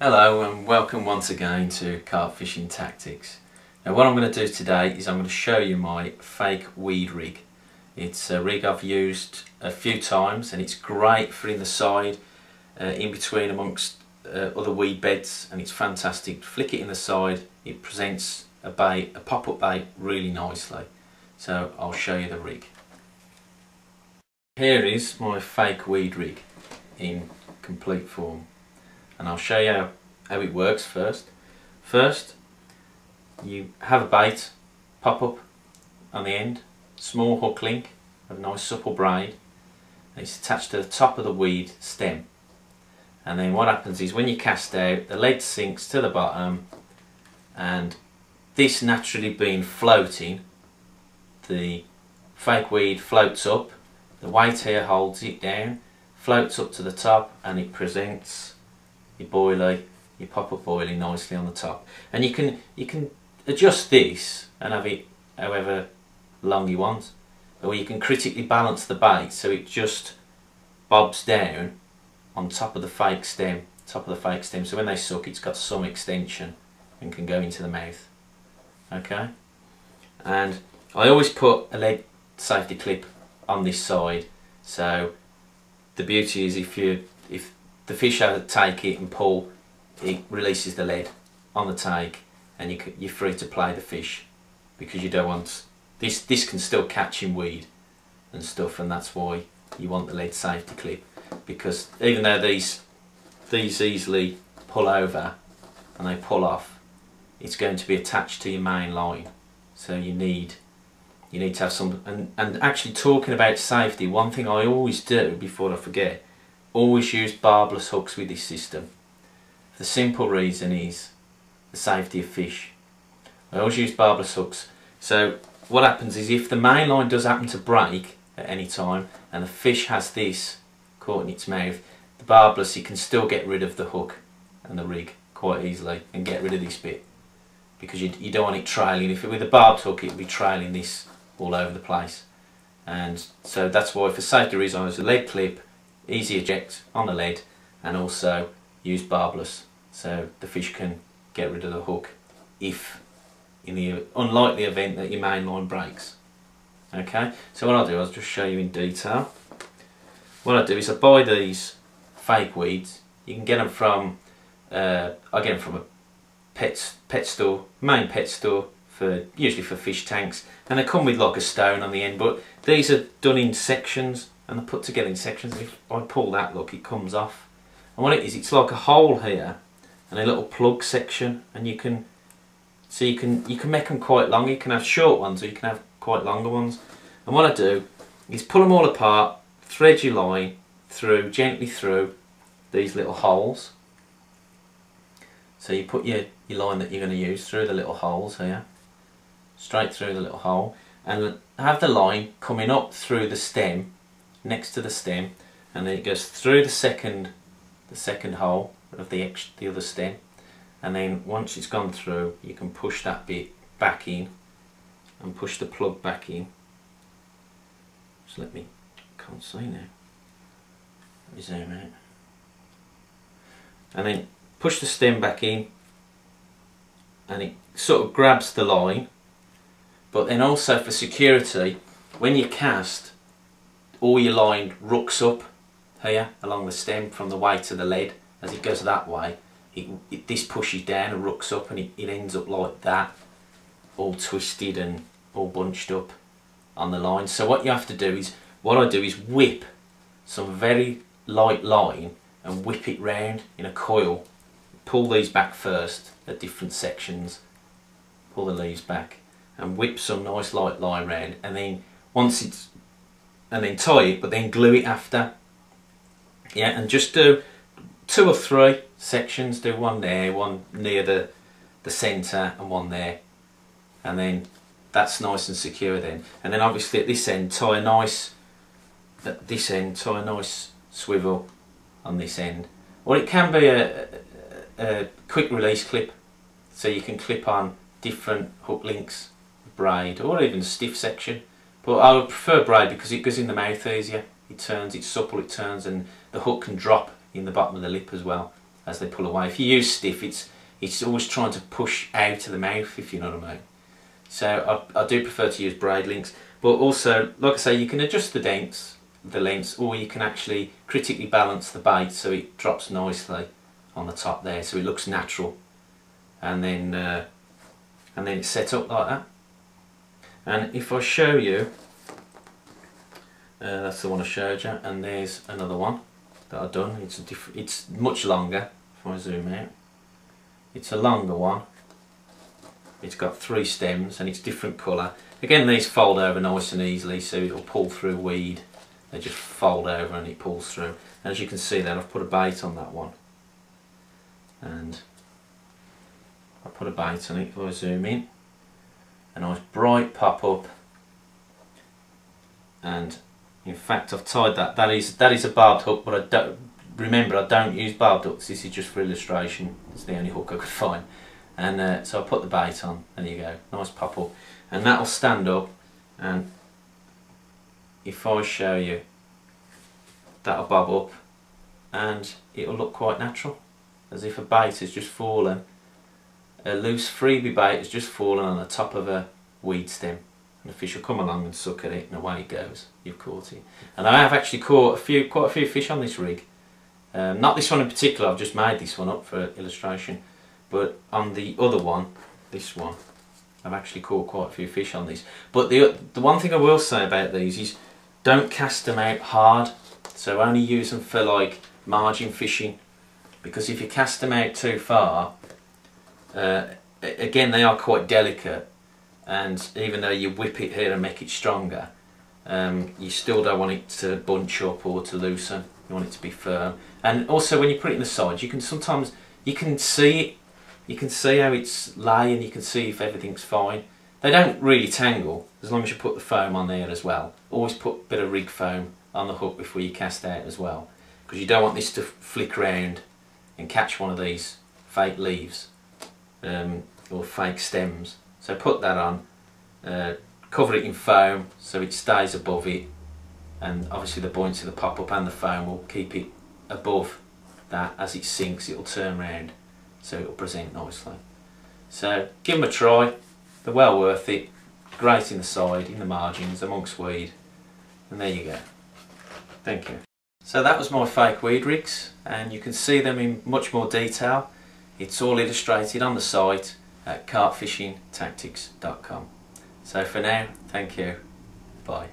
Hello and welcome once again to Carp Fishing Tactics. Now what I'm going to do today is I'm going to show you my fake weed rig. It's a rig I've used a few times and it's great for in the side, in between amongst other weed beds, and it's fantastic. Flick it in the side, it presents a bait, a pop-up bait really nicely. So I'll show you the rig. Here is my fake weed rig in complete form. And I'll show you how it works first. First, you have a bait pop up on the end, small hook link with a nice supple braid, and it's attached to the top of the weed stem. And then what happens is when you cast out, the lead sinks to the bottom, and this naturally being floating, the fake weed floats up, the weight here holds it down, floats up to the top, and it presents your boilie, your pop-up boilie nicely on the top. And you can adjust this and have it however long you want, or you can critically balance the bait so it just bobs down on top of the fake stem. So when they suck, it's got some extension and can go into the mouth. Okay. And I always put a lead safety clip on this side. So the beauty is if the fish take it and pull, it releases the lead on the take, and you're free to play the fish, because you don't want this can still catch in weed and stuff, and that's why you want the lead safety clip, because even though these easily pull over and they pull off, it's going to be attached to your main line, so you need to have some. And actually, talking about safety, one thing I always do before I forget, always use barbless hooks with this system. The simple reason is the safety of fish. I always use barbless hooks. So what happens is if the main line does happen to break at any time and the fish has this caught in its mouth, the barbless, you can still get rid of the hook and the rig quite easily and get rid of this bit, because you don't want it trailing. If it with a barbed hook, it would be trailing this all over the place. And so that's why, for safety reasons, a lead clip, easy eject on the lead, and also use barbless so the fish can get rid of the hook if in the unlikely event that your main line breaks. Okay, so what I'll do, I'll just show you in detail. What I do is I buy these fake weeds. You can get them from I get them from a pet store, main pet store, usually for fish tanks, and they come with like a stone on the end, but these are done in sections and they're put together in sections. If I pull that, look, it comes off. And what it is, it's like a hole here and a little plug section, and you can make them quite long. You can have short ones or you can have quite longer ones. And what I do is pull them all apart, thread your line through, gently through these little holes. So you put your line that you're going to use through the little holes here, straight through the little hole, and have the line coming up through the stem, next to the stem, and then it goes through the second hole of the other stem, and then once it's gone through, you can push that bit back in and push the plug back in. Just can't see now. Let me zoom out. And then push the stem back in, and it sort of grabs the line. But then also for security, when you cast, all your line rooks up here along the stem from the weight of the lead. As it goes that way, this pushes down and rooks up, and it ends up like that, all twisted and all bunched up on the line. So what you have to do is, what I do is whip some very light line and whip it round in a coil. Pull these back first at different sections, pull the leaves back and whip some nice light line round, and then tie it, but then glue it after. Yeah, and just do 2 or 3 sections. Do one there, one near the centre, and one there, and then that's nice and secure then. And then obviously at this end, tie a nice swivel on this end, or it can be a quick release clip, so you can clip on different hook links, braid, or even stiff section. But I would prefer braid because it goes in the mouth easier. It turns, it's supple, it turns, and the hook can drop in the bottom of the lip as well. as they pull away. If you use stiff, it's always trying to push out of the mouth, if you know what I mean. So I do prefer to use braid links, but also, like I say, you can adjust the lengths, or you can actually critically balance the bait so it drops nicely on the top there, so it looks natural, and then it's set up like that. And if I show you, that's the one I showed you, and there's another one that I've done. It's much longer. If I zoom out, it's a longer one. It's got 3 stems and it's different colour. Again, these fold over nice and easily, so it'll pull through weed. They just fold over and it pulls through. And as you can see there, I've put a bait on that one. And I put a bait on it. If I zoom in, a nice bright pop up. And in fact, I've tied that. That is a barbed hook, but I don't use barbed hooks. This is just for illustration. It's the only hook I could find. And so I put the bait on. There you go, nice pop up, and that'll stand up. And if I show you, that'll bob up, and it'll look quite natural, as if a bait has just fallen. A loose freebie bait has just fallen on the top of a weed stem. And the fish will come along and suck at it, and away it goes. You've caught it. And I have actually caught quite a few fish on this rig. Not this one in particular. I've just made this one up for illustration. But on the other one, this one, I've actually caught quite a few fish on these. But the one thing I will say about these is, don't cast them out hard. So only use them for like margin fishing, because if you cast them out too far, again, they are quite delicate. And even though you whip it here and make it stronger, you still don't want it to bunch up or to loosen. You want it to be firm. And also, when you put it in the sides, you can sometimes see it. You can see how it's lay, and you can see if everything's fine. They don't really tangle as long as you put the foam on there as well. Always put a bit of rig foam on the hook before you cast out as well, because you don't want this to flick around and catch one of these fake leaves or fake stems. So put that on, cover it in foam so it stays above it, and obviously the buoyancy of the pop-up and the foam will keep it above that. As it sinks, it'll turn round, so it'll present nicely. So give them a try, they're well worth it. Great in the side, in the margins, amongst weed, and there you go. Thank you. So that was my fake weed rigs, and you can see them in much more detail. It's all illustrated on the site at carpfishingtactics.com. So for now, thank you, bye.